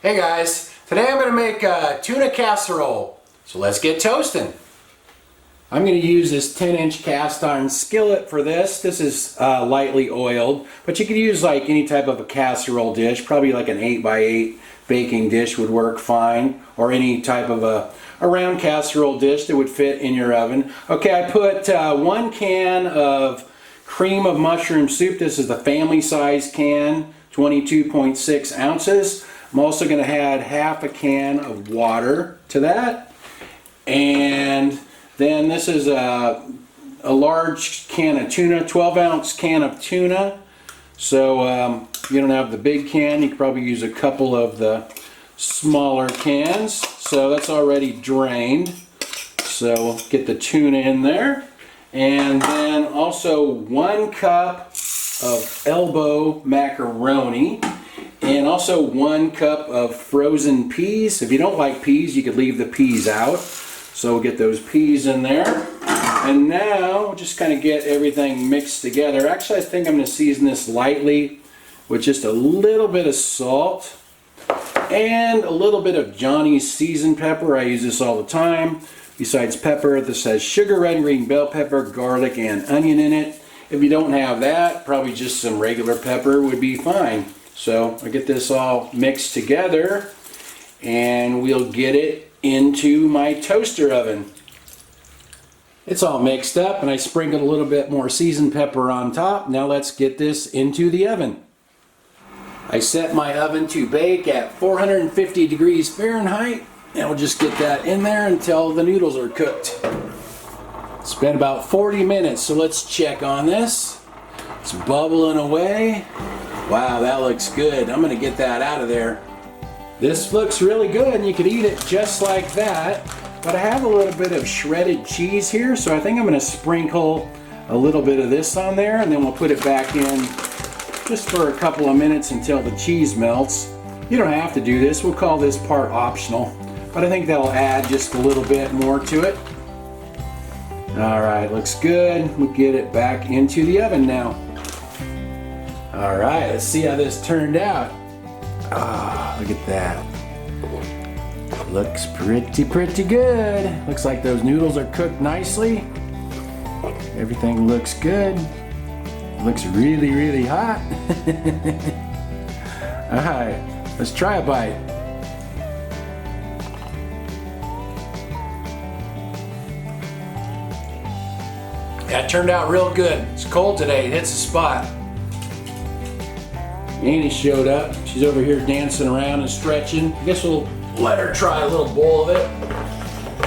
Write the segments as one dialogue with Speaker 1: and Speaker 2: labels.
Speaker 1: Hey guys, today I'm going to make a tuna casserole. So let's get toasting. I'm going to use this 10-inch cast iron skillet for this. This is lightly oiled, but you could use like any type of a casserole dish. Probably like an 8x8 baking dish would work fine, or any type of a round casserole dish that would fit in your oven. Okay, I put 1 can of cream of mushroom soup. This is the family size can, 22.6 ounces. I'm also going to add half a can of water to that. And then this is a large can of tuna, 12-ounce can of tuna. So you don't have the big can, you could probably use a couple of the smaller cans. So that's already drained. So get the tuna in there. And then also 1 cup of elbow macaroni. And also 1 cup of frozen peas. If you don't like peas, you could leave the peas out. So we'll get those peas in there. And now we'll just kind of get everything mixed together. Actually, I think I'm going to season this lightly with just a little bit of salt and a little bit of Johnny's seasoned pepper. I use this all the time. Besides pepper, this has sugar, red and green bell pepper, garlic, and onion in it. If you don't have that, probably just some regular pepper would be fine. So I get this all mixed together and we'll get it into my toaster oven. It's all mixed up and I sprinkled a little bit more seasoned pepper on top. Now let's get this into the oven. I set my oven to bake at 450 degrees Fahrenheit and we'll just get that in there until the noodles are cooked. It's been about 40 minutes, so let's check on this. It's bubbling away. Wow, that looks good. I'm gonna get that out of there. This looks really good and you could eat it just like that. But I have a little bit of shredded cheese here, so I think I'm gonna sprinkle a little bit of this on there and then we'll put it back in just for a couple of minutes until the cheese melts. You don't have to do this, we'll call this part optional. But I think that'll add just a little bit more to it. Alright, looks good. We'll get it back into the oven now. Alright, let's see how this turned out. Ah, look at that. Looks pretty good. Looks like those noodles are cooked nicely. Everything looks good. Looks really hot. Alright, let's try a bite. That turned out real good. It's cold today, it hits the spot. Annie showed up. She's over here dancing around and stretching. I guess we'll let her try a little bowl of it.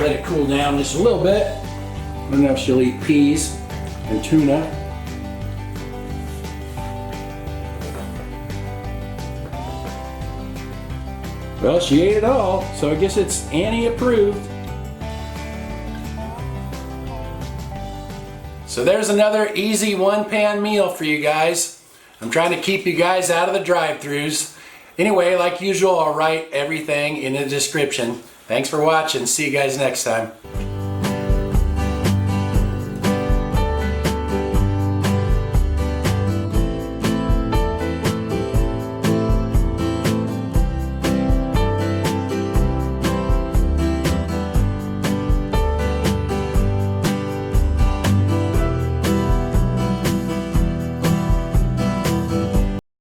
Speaker 1: Let it cool down just a little bit. I don't know if she'll eat peas and tuna. Well, she ate it all, so I guess it's Annie approved. So there's another easy one-pan meal for you guys. I'm trying to keep you guys out of the drive-thrus. Anyway, like usual, I'll write everything in the description. Thanks for watching. See you guys next time.